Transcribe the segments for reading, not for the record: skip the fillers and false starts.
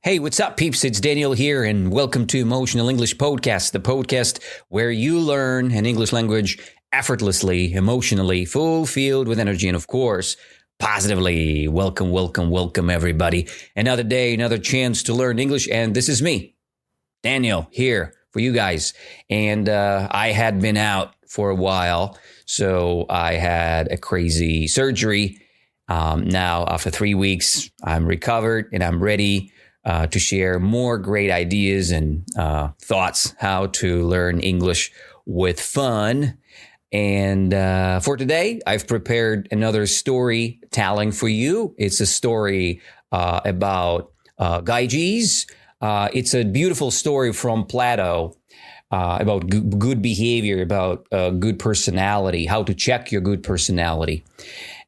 Hey, what's up, peeps? It's Daniel here, and welcome to Emotional English Podcast, the podcast where you learn an English language effortlessly, emotionally, fulfilled with energy, and of course, positively. Welcome, everybody. Another day, another chance to learn English, and this is me, Daniel, here for you guys. And I had been out for a while, so I had a crazy surgery. Now, after 3 weeks, I'm recovered and I'm ready to share more great ideas and thoughts how to learn English with fun. And for today, I've prepared another storytelling for you. It's a story about Gyges. It's a beautiful story from Plato about good behavior, about good personality, how to check your good personality.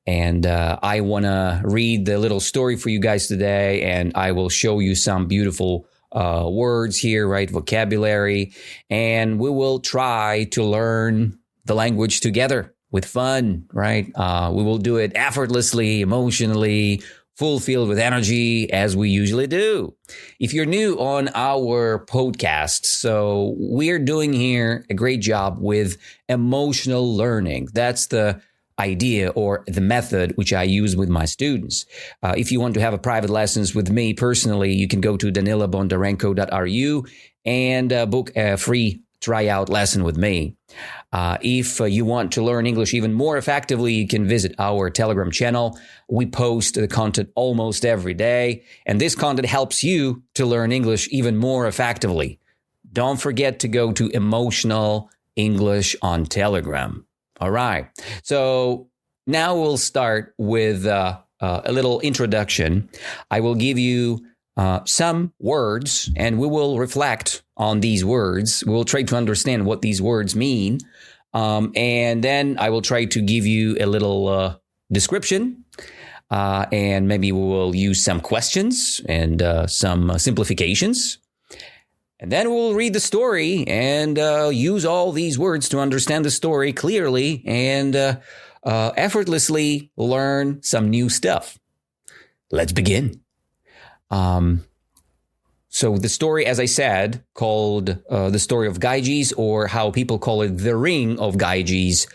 And I want to read the little story for you guys today, and I will show you some beautiful words here, right? Vocabulary. And we will try to learn the language together with fun, right? We will do it effortlessly, emotionally, fulfilled with energy, as we usually do. If you're new on our podcast, so we're doing here a great job with emotional learning. That's the idea or the method which I use with my students. If you want to have a private lessons with me personally, you can go to danilabondarenko.ru and book a free tryout lesson with me. If you want to learn English even more effectively, you can visit our Telegram channel. We post the content almost every day, and this content helps you to learn English even more effectively. Don't forget to go to Emotional English on Telegram. All right. So now we'll start with a little introduction. I will give you some words, and we will reflect on these words. We'll try to understand what these words mean. And then I will try to give you a little description. And maybe we will use some questions and some simplifications. And then we'll read the story and use all these words to understand the story clearly and effortlessly learn some new stuff. Let's begin. So the story, as I said, called the story of Gyges, or how people call it the Ring of Gyges.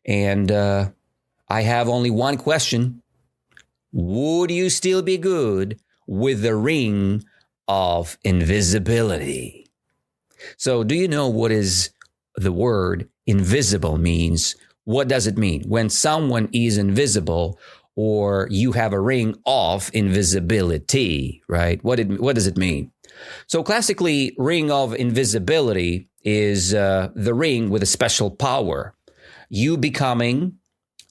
And I have only one question. Would you still be good with the ring of invisibility? So do you know what is the word invisible means? What does it mean? When someone is invisible, or you have a ring of invisibility, right? What does it mean? So classically, ring of invisibility is the ring with a special power. You becoming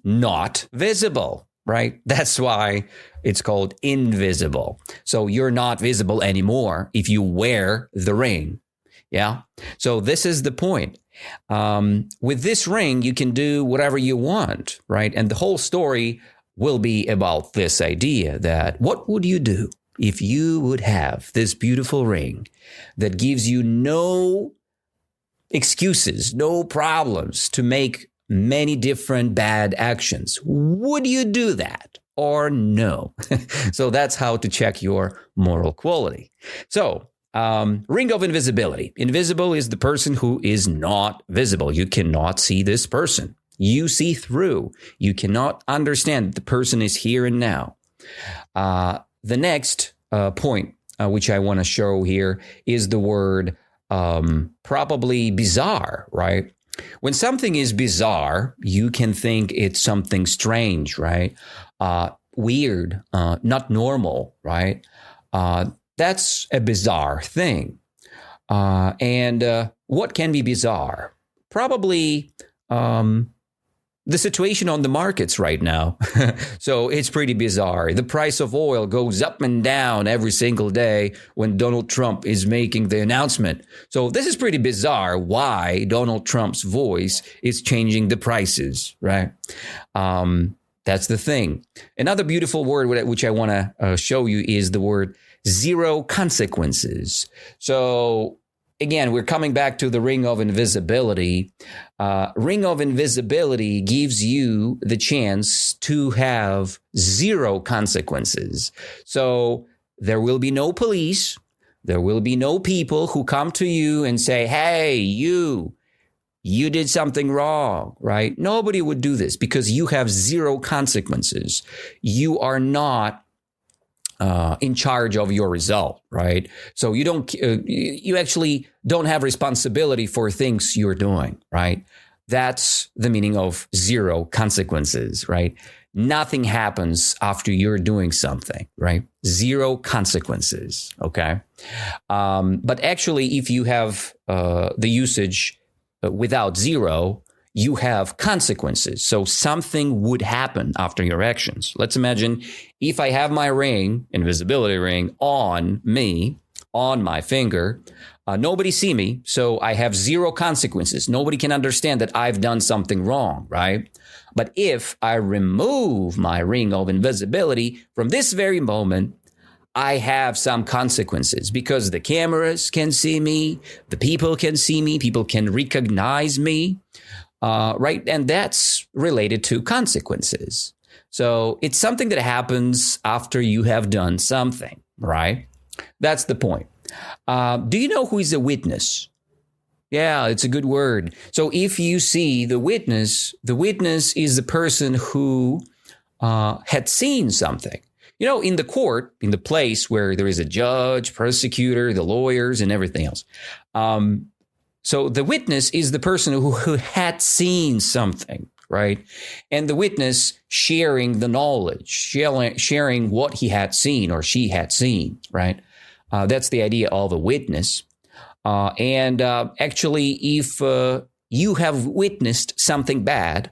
not visible, right? That's why it's called invisible. So you're not visible anymore if you wear the ring. Yeah. So this is the point. With this ring, you can do whatever you want, right? And the whole story will be about this idea that what would you do if you would have this beautiful ring that gives you no excuses, no problems to make many different bad actions? Would you do that or no? So that's how to check your moral quality. So ring of invisibility. Invisible is the person who is not visible. You cannot see this person. You see through. You cannot understand that the person is here and now. The next point, which I want to show here, is the word probably bizarre, right? When something is bizarre, you can think it's something strange, right? Weird, not normal, right? That's a bizarre thing. And what can be bizarre? Probably the situation on the markets right now. So it's pretty bizarre. The price of oil goes up and down every single day when Donald Trump is making the announcement. So this is pretty bizarre why Donald Trump's voice is changing the prices, right? That's the thing. Another beautiful word which I want to show you is the word zero consequences. So again, we're coming back to the ring of invisibility. Ring of invisibility gives you the chance to have zero consequences. So there will be no police. There will be no people who come to you and say, hey, you did something wrong, right? Nobody would do this because you have zero consequences. You are not in charge of your result, right? So you actually don't have responsibility for things you're doing, right? That's the meaning of zero consequences, right? Nothing happens after you're doing something, right? Zero consequences, okay? But actually, if you have the usage without zero, you have consequences. So something would happen after your actions. Let's imagine if I have my ring, invisibility ring, on me, on my finger, nobody see me, so I have zero consequences. Nobody can understand that I've done something wrong, right? But if I remove my ring of invisibility from this very moment, I have some consequences because the cameras can see me, the people can see me, people can recognize me, right? And that's related to consequences. So it's something that happens after you have done something, right? That's the point. Do you know who is a witness? Yeah, it's a good word. So if you see the witness is the person who had seen something. You know, in the court, in the place where there is a judge, prosecutor, the lawyers, and everything else. So the witness is the person who had seen something, right? And the witness sharing the knowledge, sharing what he had seen or she had seen, right? That's the idea of a witness. Actually, if you have witnessed something bad,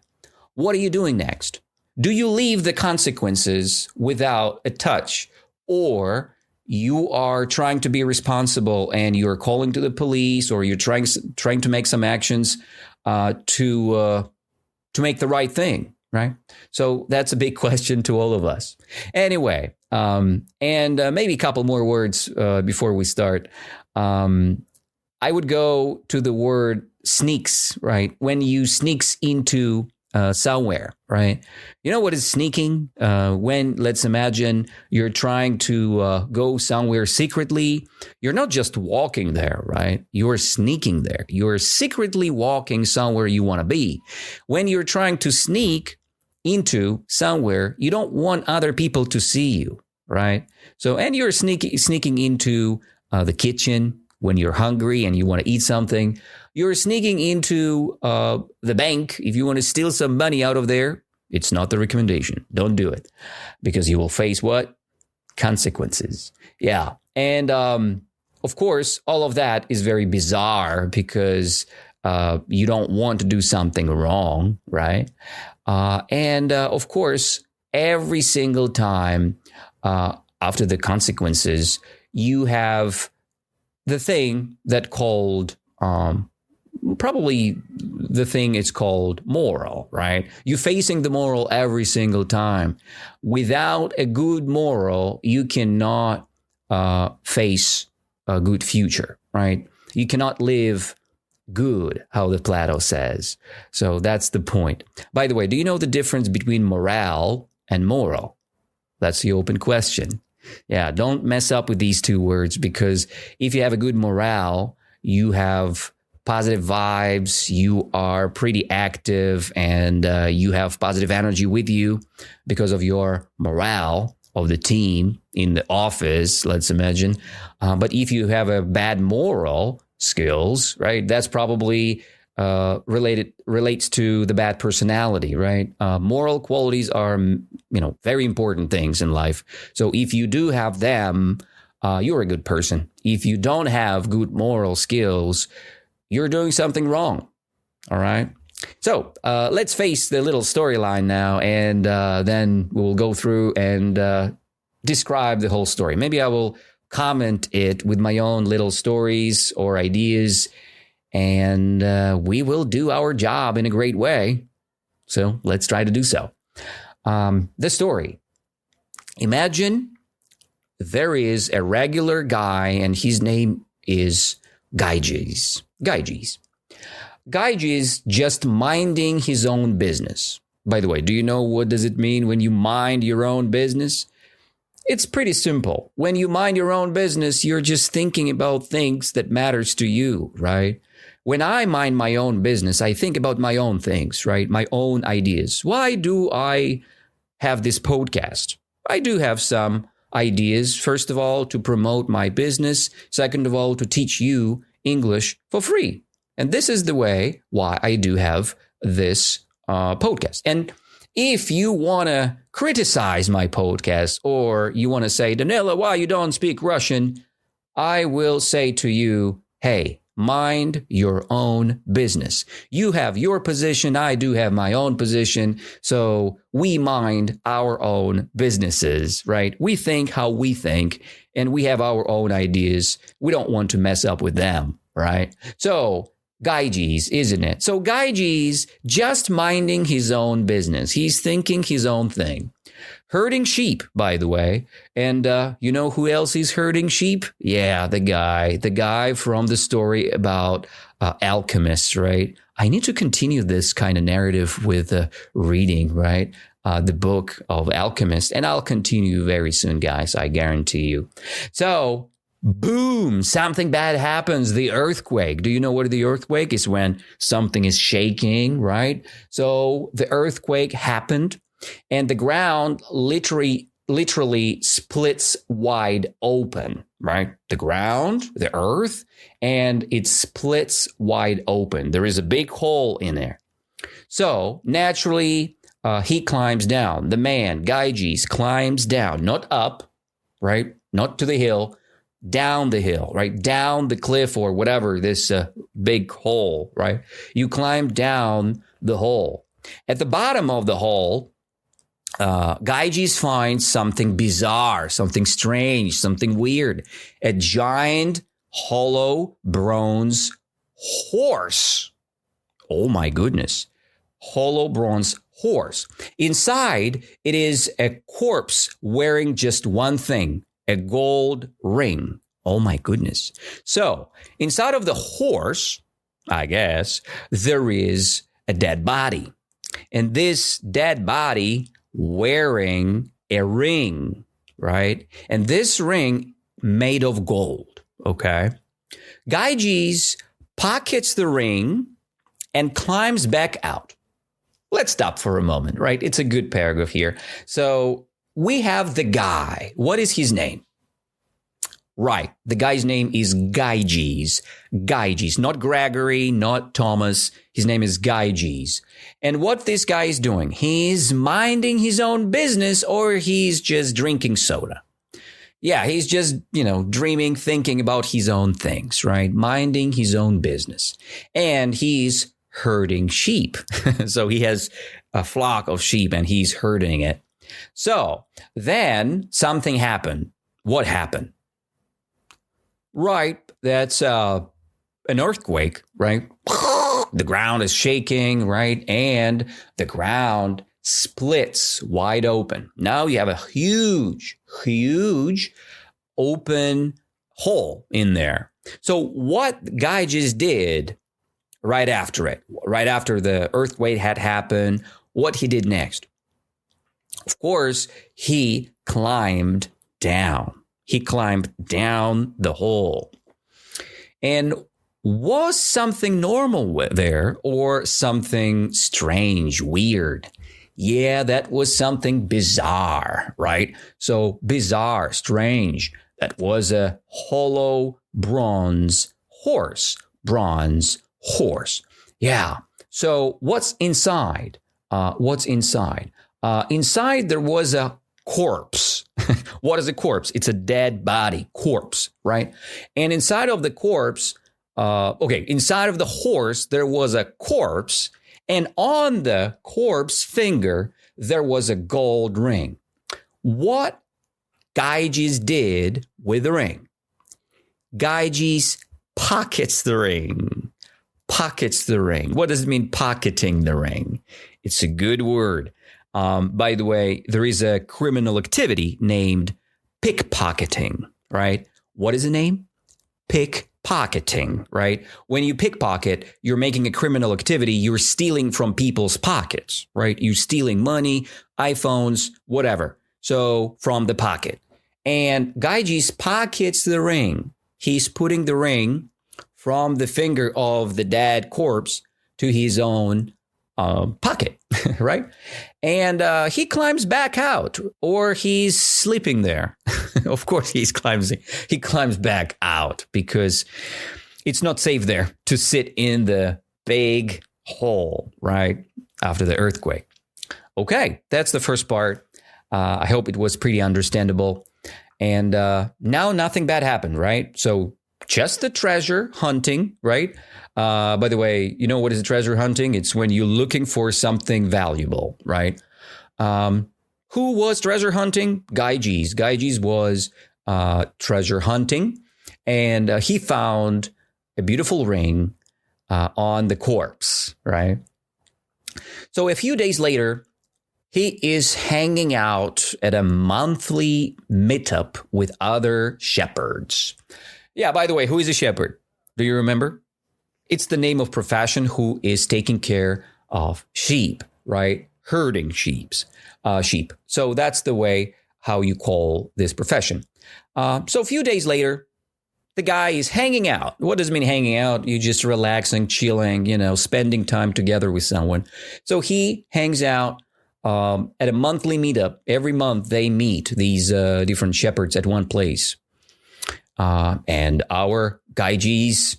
what are you doing next? Do you leave the consequences without a touch, or you are trying to be responsible and you're calling to the police, or you're trying to make some actions to make the right thing, right? So that's a big question to all of us. Anyway, and maybe a couple more words before we start. I would go to the word sneaks, right? When you sneaks into somewhere, right? You know what is sneaking? When, let's imagine, you're trying to go somewhere secretly. You're not just walking there, right? You're sneaking there. You're secretly walking somewhere you want to be. When you're trying to sneak into somewhere, you don't want other people to see you, right? So, and you're sneaking into the kitchen when you're hungry and you want to eat something. You're sneaking into the bank if you want to steal some money out of there. It's not the recommendation. Don't do it, because you will face what? Consequences. Yeah. And of course, all of that is very bizarre because you don't want to do something wrong, right? Of course, every single time after the consequences, you have the thing that called probably the thing is called moral, right? You're facing the moral every single time. Without a good moral, you cannot face a good future, right? You cannot live good, how the Plato says. So that's the point. By the way, do you know the difference between morale and moral? That's the open question. Yeah, don't mess up with these two words, because if you have a good morale, you have positive vibes, you are pretty active, and you have positive energy with you because of your morale of the team in the office, let's imagine. But if you have a bad moral skills, right, that's probably relates to the bad personality, right? Moral qualities are, very important things in life. So if you do have them, you're a good person. If you don't have good moral skills, you're doing something wrong. All right. So let's face the little storyline now, and then we'll go through and describe the whole story. Maybe I will comment it with my own little stories or ideas, and we will do our job in a great way. So let's try to do so. The story. Imagine there is a regular guy, and his name is Gyges. Gyges just minding his own business. By the way, do you know what does it mean when you mind your own business? It's pretty simple. When you mind your own business, you're just thinking about things that matters to you, right? When I mind my own business, I think about my own things, right? My own ideas. Why do I have this podcast? I do have some ideas. First of all, to promote my business. Second of all, to teach you English for free. And this is the way why I do have this podcast. And if you want to criticize my podcast, or you want to say, Danila, why you don't speak Russian? I will say to you, hey, mind your own business. You have your position. I do have my own position. So we mind our own businesses, right? We think how we think, and we have our own ideas. We don't want to mess up with them, right? So Gyges, isn't it? So Gyges just minding his own business. He's thinking his own thing. Herding sheep, by the way. And you know who else is herding sheep? Yeah, the guy from the story about alchemists, right? I need to continue this kind of narrative with reading, right? The book of Alchemist. And I'll continue very soon, guys. I guarantee you. So, boom, something bad happens, the earthquake. Do you know what the earthquake is? When something is shaking, right? So the earthquake happened and the ground literally splits wide open, right? The ground, the earth, and it splits wide open. There is a big hole in there. So naturally, he climbs down. The man, Gyges, climbs down, not up, right? Not to the hill, down the hill, right? Down the cliff or whatever, this big hole, right? You climb down the hole. At the bottom of the hole, Gyges finds something bizarre, something strange, something weird. A giant hollow bronze horse. Oh my goodness. Hollow bronze horse. Inside, it is a corpse wearing just one thing. A gold ring. Oh my goodness. So inside of the horse, I guess, there is a dead body. And this dead body wearing a ring, right? And this ring made of gold, okay? Gyges pockets the ring and climbs back out. Let's stop for a moment, right? It's a good paragraph here. So we have the guy. What is his name? Right. The guy's name is Gyges. Gyges, not Gregory, not Thomas. His name is Gyges. And what this guy is doing, he's minding his own business, or he's just drinking soda. Yeah, he's just, dreaming, thinking about his own things, right? Minding his own business. And he's herding sheep. So he has a flock of sheep and he's herding it. So then something happened. What happened? Right, that's an earthquake, right? The ground is shaking, right? And the ground splits wide open. Now you have a huge open hole in there. So what Gyges did right after it, right after the earthquake had happened, what he did next? Of course, he climbed down. He climbed down the hole. And was something normal there or something strange, weird? Yeah, that was something bizarre, right? So bizarre, strange. That was a hollow bronze horse. Yeah. So what's inside? Inside there was a corpse. What is a corpse? It's a dead body, corpse, right? And inside of the corpse, inside of the horse, there was a corpse. And on the corpse finger, there was a gold ring. What Gyges did with the ring? Gyges pockets the ring. Pockets the ring. What does it mean, pocketing the ring? It's a good word. By the way, there is a criminal activity named pickpocketing, right? What is the name? Pickpocketing, right? When you pickpocket, you're making a criminal activity. You're stealing from people's pockets, right? You're stealing money, iPhones, whatever. So from the pocket. And Gyges pockets the ring. He's putting the ring from the finger of the dead corpse to his own pocket, right? And he climbs back out, or he's sleeping there. Of course, he climbs back out because it's not safe there to sit in the big hole, right? After the earthquake. Okay, that's the first part. I hope it was pretty understandable. And now nothing bad happened, right? So just the treasure hunting, right? By the way, you know what is treasure hunting? It's when you're looking for something valuable, right? Who was treasure hunting? Gyges. Gyges was treasure hunting. And he found a beautiful ring on the corpse, right? So a few days later, he is hanging out at a monthly meetup with other shepherds. Yeah, by the way, who is a shepherd? Do you remember? It's the name of profession who is taking care of sheep, right? Herding sheep. So that's the way how you call this profession. So a few days later, the guy is hanging out. What does it mean hanging out? You're just relaxing, chilling, spending time together with someone. So he hangs out at a monthly meetup. Every month they meet, these different shepherds at one place. And our Gyges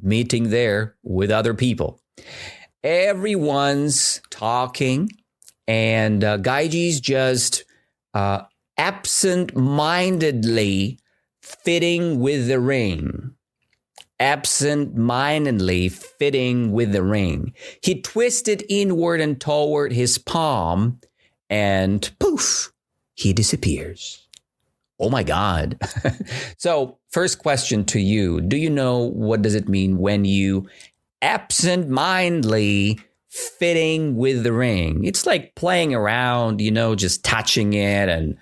meeting there with other people. Everyone's talking, and Gyges just absent-mindedly fitting with the ring. Absent-mindedly fitting with the ring. He twisted inward and toward his palm, and poof, he disappears. Oh my God. So, first question to you. Do you know what does it mean when you absent-mindedly fitting with the ring? It's like playing around, just touching it and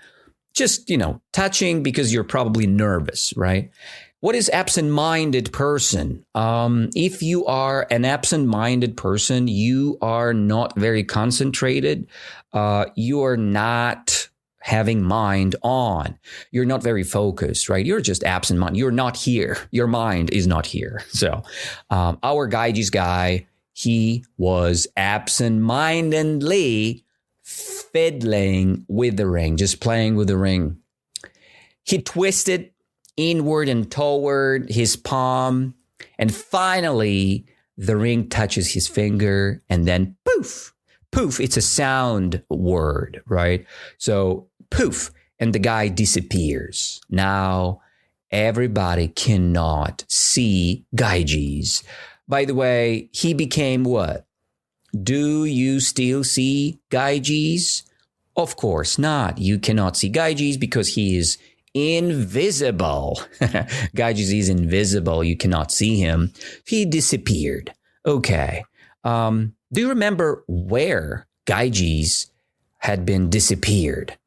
just, touching because you're probably nervous, right? What is absent-minded person? If you are an absent-minded person, you are not very concentrated. You are not having mind on. You're not very focused, right? You're just absent-minded. You're not here. Your mind is not here. So our Gyges guy, he was absent-mindedly fiddling with the ring, just playing with the ring. He twisted inward and toward his palm, and finally the ring touches his finger, and then poof, poof. It's a sound word, right? So poof, and the guy disappears. Now everybody cannot see Gyges. By the way, he became what? Do you still see Gyges? Of course not. You cannot see Gyges because he is invisible. Gyges is invisible. You cannot see him. He disappeared. Okay. Do you remember where Gyges had been disappeared?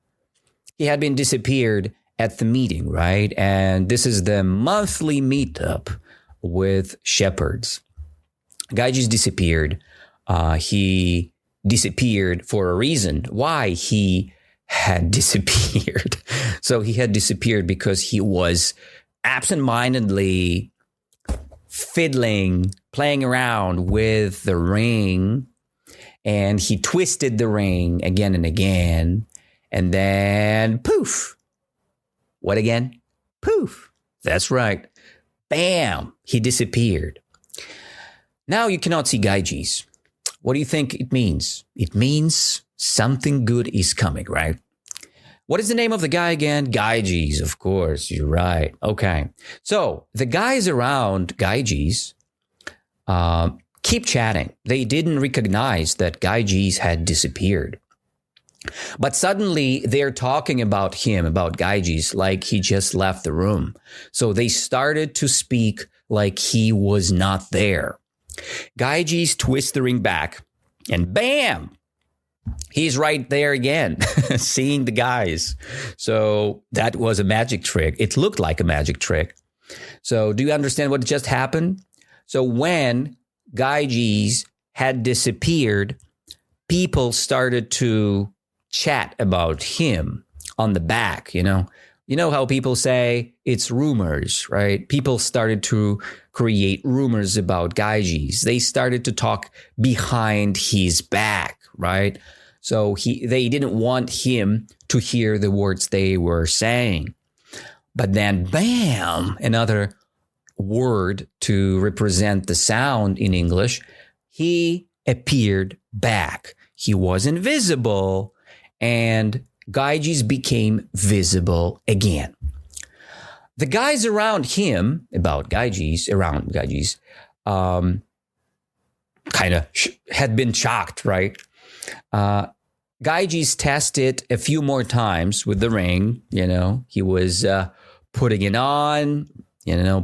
He had been disappeared at the meeting, right? And this is the monthly meetup with shepherds. Gyges disappeared. He disappeared for a reason. Why he had disappeared. So he had disappeared because he was absent-mindedly fiddling, playing around with the ring, and he twisted the ring again and again, and then poof. What again? Poof. That's right. Bam. He disappeared. Now you cannot see Gyges. What do you think it means? It means something good is coming, right? What is the name of the guy again? Gyges, of course. You're right. Okay. So the guys around Gyges keep chatting. They didn't recognize that Gyges had disappeared. But suddenly they're talking about him, about Gyges, like he just left the room. So they started to speak like he was not there. Gyges twists the ring back, and bam! He's right there again, seeing the guys. So that was a magic trick. It looked like a magic trick. So do you understand what just happened? So when Gyges had disappeared, people started to chat about him on the back, You know how people say it's rumors, right? People started to create rumors about Gyges. They started to talk behind his back, right? So they didn't want him to hear the words they were saying. But then, bam, another word to represent the sound in English, he appeared back. He was invisible, and Gyges became visible again. The guys around him, around Gyges, kind of had been shocked, right? Gyges tested a few more times with the ring. He was putting it on,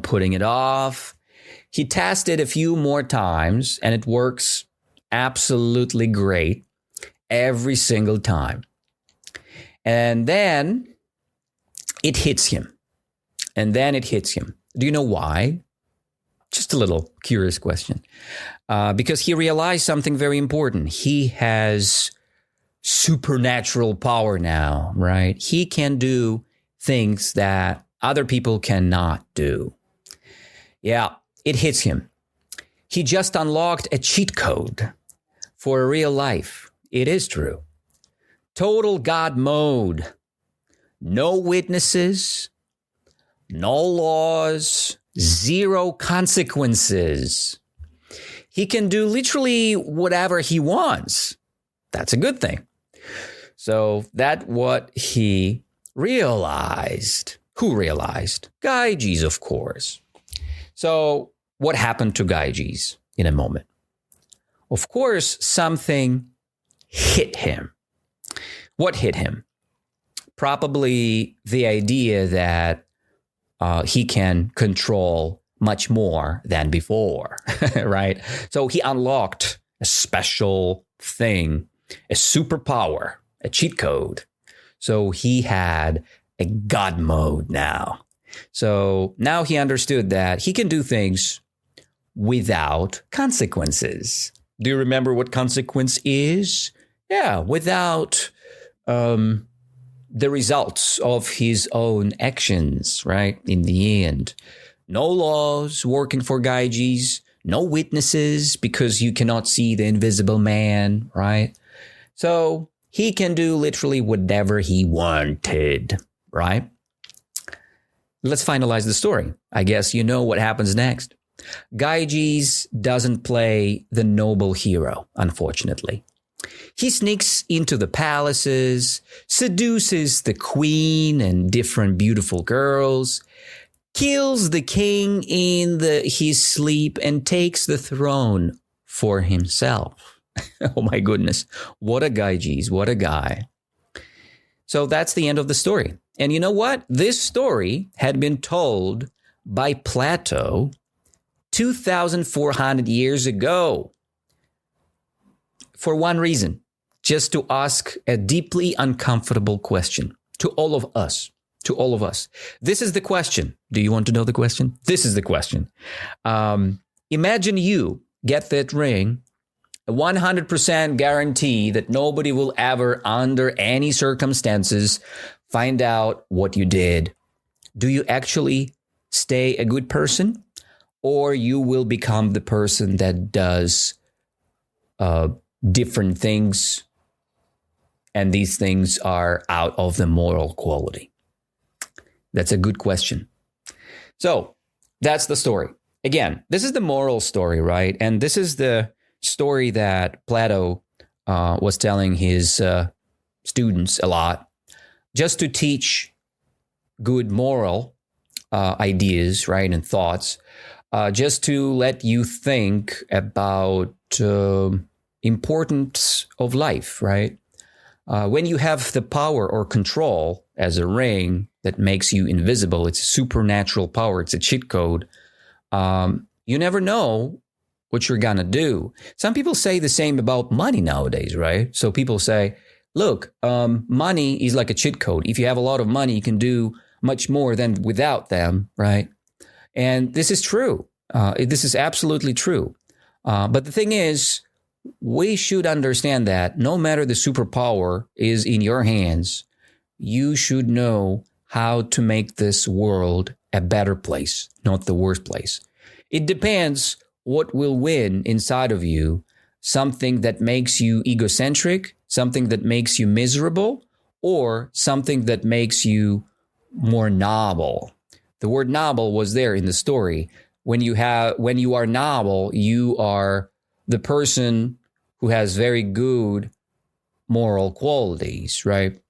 putting it off. He tested a few more times, and it works absolutely great every single time. And then it hits him. Do you know why? Just a little curious question. Because he realized something very important. He has supernatural power now, right? He can do things that other people cannot do. Yeah, it hits him. He just unlocked a cheat code for real life. It is true. Total God mode. No witnesses, no laws, zero consequences. He can do literally whatever he wants. That's a good thing. So that's what he realized. Who realized? Gyges, of course. So what happened to Gyges in a moment? Of course, something hit him. What hit him? Probably the idea that he can control much more than before, right? So he unlocked a special thing, a superpower, a cheat code. So he had a God mode now. So now he understood that he can do things without consequences. Do you remember what consequence is? Yeah, without the results of his own actions, right? In the end, no laws working for Gyges, no witnesses because you cannot see the invisible man, right? So he can do literally whatever he wanted, right? Let's finalize the story. I guess you know what happens next. Gyges doesn't play the noble hero, unfortunately. He sneaks into the palaces, seduces the queen and different beautiful girls, kills the king in his sleep, and takes the throne for himself. Oh my goodness. What a Gyges. What a guy. So that's the end of the story. And you know what? This story had been told by Plato 2,400 years ago. For one reason, just to ask a deeply uncomfortable question to all of us. This is the question. Do you want to know the question? This is the question. Imagine you get that ring, a 100% guarantee that nobody will ever, under any circumstances, find out what you did. Do you actually stay a good person, or you will become the person that does different things, and these things are out of the moral quality? That's a good question. So that's the story. Again, this is the moral story, right? And this is the story that Plato was telling his students a lot, just to teach good moral ideas, right, and thoughts, just to let you think about importance of life, right? When you have the power or control as a ring that makes you invisible, it's a supernatural power, it's a cheat code. You never know what you're gonna do. Some people say the same about money nowadays, right? So people say, look, money is like a cheat code. If you have a lot of money, you can do much more than without them, right? And this is true. This is absolutely true. But the thing is, we should understand that no matter the superpower is in your hands, you should know how to make this world a better place, not the worst place. It depends what will win inside of you, something that makes you egocentric, something that makes you miserable, or something that makes you more noble. The word noble was there in the story. When you are noble, you are the person who has very good moral qualities, right?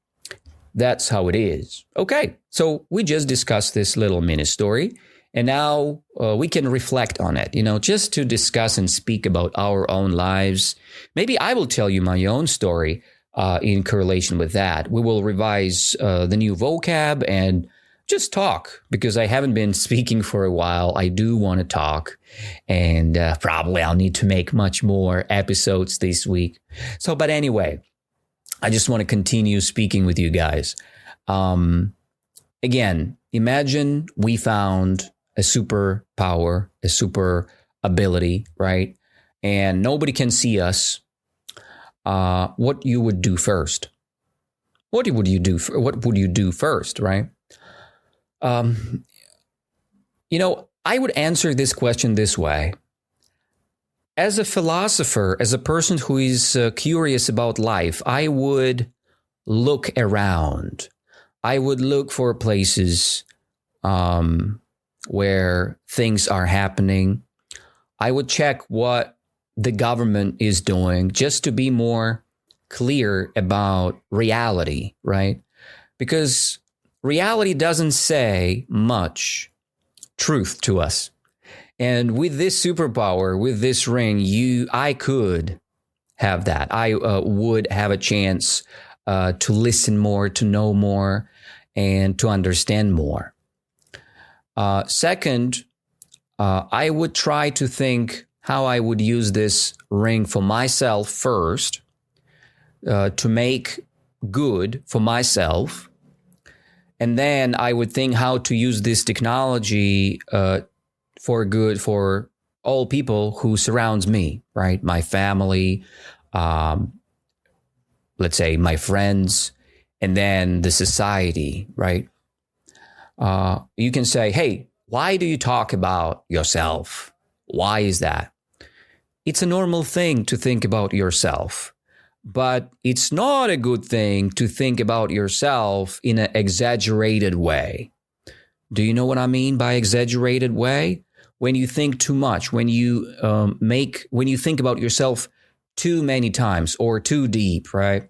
That's how it is. Okay, so we just discussed this little mini story, and now we can reflect on it, just to discuss and speak about our own lives. Maybe I will tell you my own story in correlation with that. We will revise the new vocab and just talk, because I haven't been speaking for a while. I do want to talk, and probably I'll need to make much more episodes this week. But anyway, I just want to continue speaking with you guys. Again, imagine we found a superpower, a super ability, right? And nobody can see us. What you would do first? What would you do first, right? I would answer this question this way. As a philosopher, as a person who is curious about life, I would look around. I would look for places where things are happening. I would check what the government is doing just to be more clear about reality, right? Because reality doesn't say much truth to us. And with this superpower, with this ring, I could have that. I would have a chance to listen more, to know more, and to understand more. Second, I would try to think how I would use this ring for myself first, to make good for myself. And then I would think how to use this technology for good for all people who surrounds me, right? My family, let's say my friends, and then the society, right? You can say, hey, why do you talk about yourself? Why is that? It's a normal thing to think about yourself, but it's not a good thing to think about yourself in an exaggerated way. Do you know what I mean by exaggerated way? When you think too much, when you think about yourself too many times or too deep, right?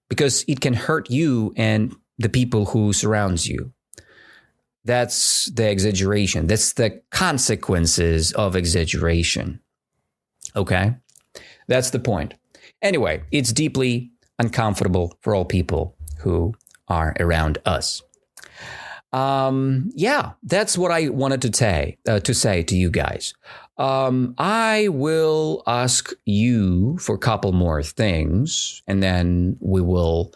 Because it can hurt you and the people who surrounds you. That's the exaggeration. That's the consequences of exaggeration. Okay? That's the point. Anyway, it's deeply uncomfortable for all people who are around us. That's what I wanted to say to you guys. I will ask you for a couple more things, and then we will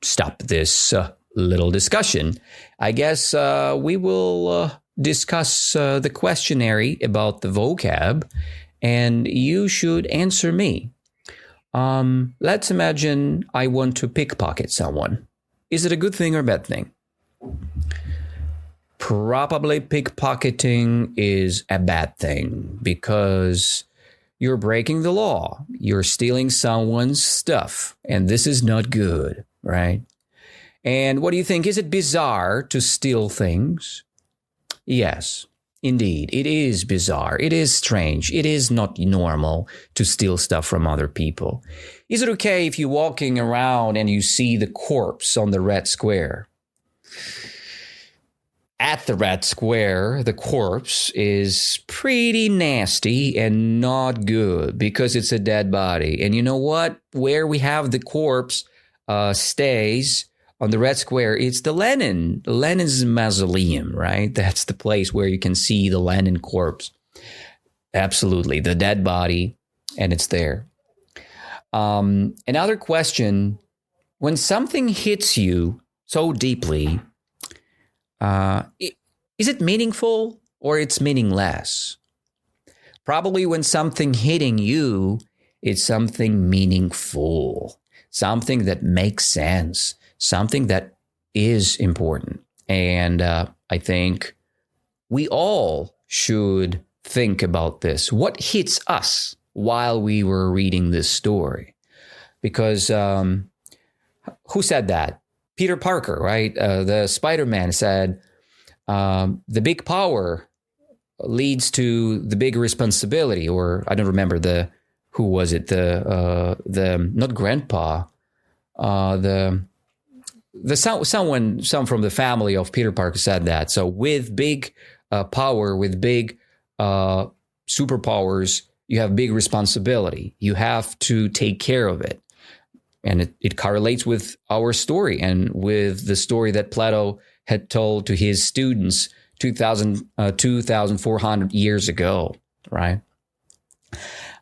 stop this little discussion. I guess we will discuss the questionnaire about the vocab, and you should answer me. Let's imagine I want to pickpocket someone. Is it a good thing or a bad thing? Probably pickpocketing is a bad thing because you're breaking the law. You're stealing someone's stuff, and this is not good, right? And what do you think? Is it bizarre to steal things? Yes, indeed. It is bizarre. It is strange. It is not normal to steal stuff from other people. Is it okay if you're walking around and you see the corpse on the red square? At the red square, the corpse is pretty nasty and not good because it's a dead body. And you know what? Where we have the corpse stays on the red square, it's the Lenin's mausoleum, right? That's the place where you can see the Lenin corpse. Absolutely, the dead body, and it's there. Another question, when something hits you so deeply, is it meaningful or it's meaningless? Probably when something hitting you, it's something meaningful, something that makes sense, something that is important. And I think we all should think about this. What hits us while we were reading this story? Because who said that? Peter Parker, right? The Spider-Man said, the big power leads to the big responsibility. Or I don't remember who was it? The not grandpa, someone from the family of Peter Parker said that. So with big power, with big superpowers, you have big responsibility. You have to take care of it. And it correlates with our story and with the story that Plato had told to his students 2,400 years ago, right?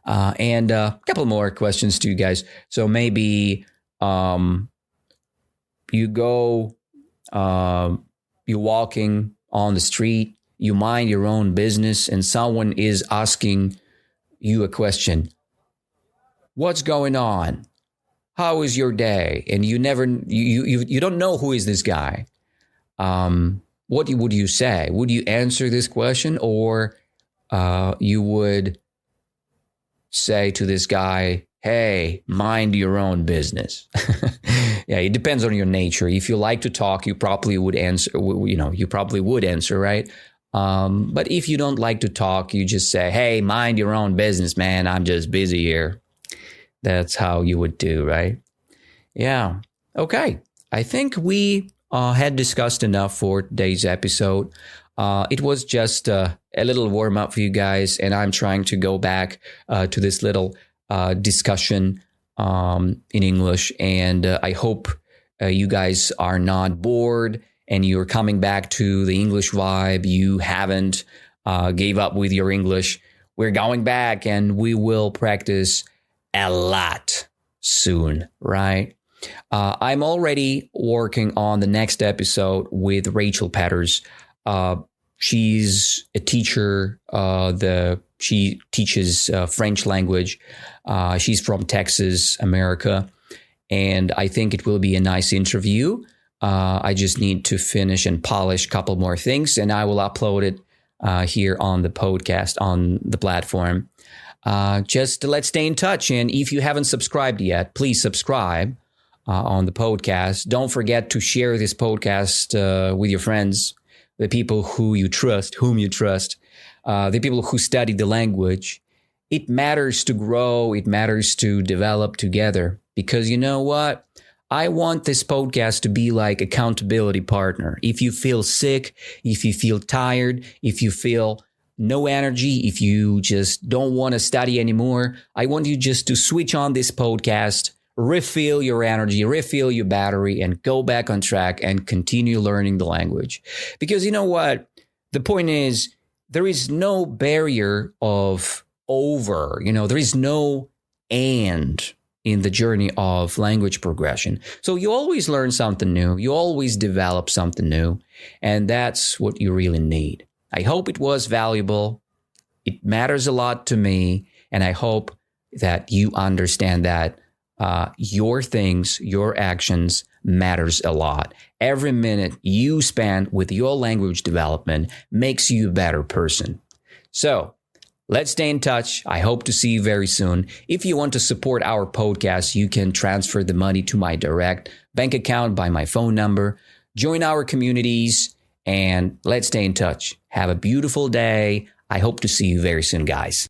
And a couple more questions to you guys. So maybe you go, you're walking on the street, you mind your own business, and someone is asking you a question. What's going on? How is your day? And you don't know who is this guy. What would you say? Would you answer this question, or you would say to this guy, hey, mind your own business? Yeah, it depends on your nature. If you like to talk, you probably would answer, right? But if you don't like to talk, you just say, hey, mind your own business, man. I'm just busy here. That's how you would do, right? Yeah. Okay. I think we had discussed enough for today's episode. It was just a little warm up for you guys, and I'm trying to go back to this little discussion in English. And I hope you guys are not bored and you're coming back to the English vibe. You haven't gave up with your English. We're going back and we will practice a lot soon, right? I'm already working on the next episode with Rachel Petters. She's a teacher. She teaches French language. She's from Texas, America. And I think it will be a nice interview. I just need to finish and polish a couple more things, and I will upload it here on the podcast, on the platform. Just let's stay in touch. And if you haven't subscribed yet, please subscribe on the podcast. Don't forget to share this podcast with your friends, the people whom you trust, the people who study the language. It matters to grow. It matters to develop together, because you know what? I want this podcast to be like accountability partner. If you feel sick, if you feel tired, if you feel no energy, if you just don't want to study anymore, I want you just to switch on this podcast, refill your energy, refill your battery, and go back on track and continue learning the language. Because you know what? The point is, there is no barrier of over, there is no and in the journey of language progression. So you always learn something new. You always develop something new. And that's what you really need. I hope it was valuable. It matters a lot to me. And I hope that you understand that your things, your actions matters a lot. Every minute you spend with your language development makes you a better person. So let's stay in touch. I hope to see you very soon. If you want to support our podcast, you can transfer the money to my direct bank account by my phone number. Join our communities and let's stay in touch. Have a beautiful day. I hope to see you very soon, guys.